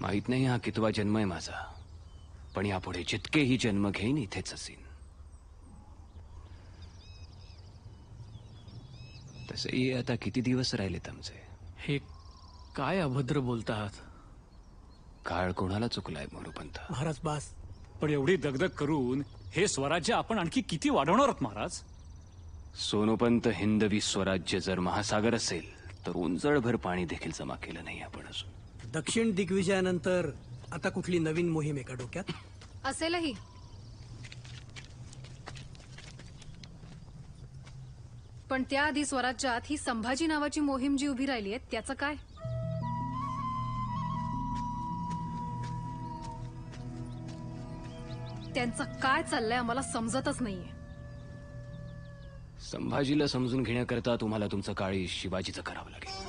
माहित नाही हा कितवा जन्म आहे माझा, पण यापुढे जितकेही जन्म घेईन इथेच असीन. तसेही आता किती दिवस राहिलेत आमचे. हे काय अभद्र बोलतात काळ कोणाला चुकलाय मोरोपंत? महाराज बास. पण एवढी दगदग करून हे स्वराज्य आपण आणखी किती वाढवणार आहोत महाराज? सोनोपंत, हिंदवी स्वराज्य जर महासागर असेल तर उंजळभर पाणी देखील जमा केलं नाही आपण अजून. दक्षिण दिग्विजयानंतर आता कुठली नवीन मोहीम आहे का डोक्यात? असेलही. पण त्याआधी स्वराज्यात ही संभाजी नावाची मोहीम जी उभी राहिली आहे त्याचं काय? त्यांचं काय चाललंय आम्हाला समजतच नाहीये. संभाजीला समजून घेण्याकरता तुम्हाला तुमचं काळी शिवाजीचं करावं लागेल.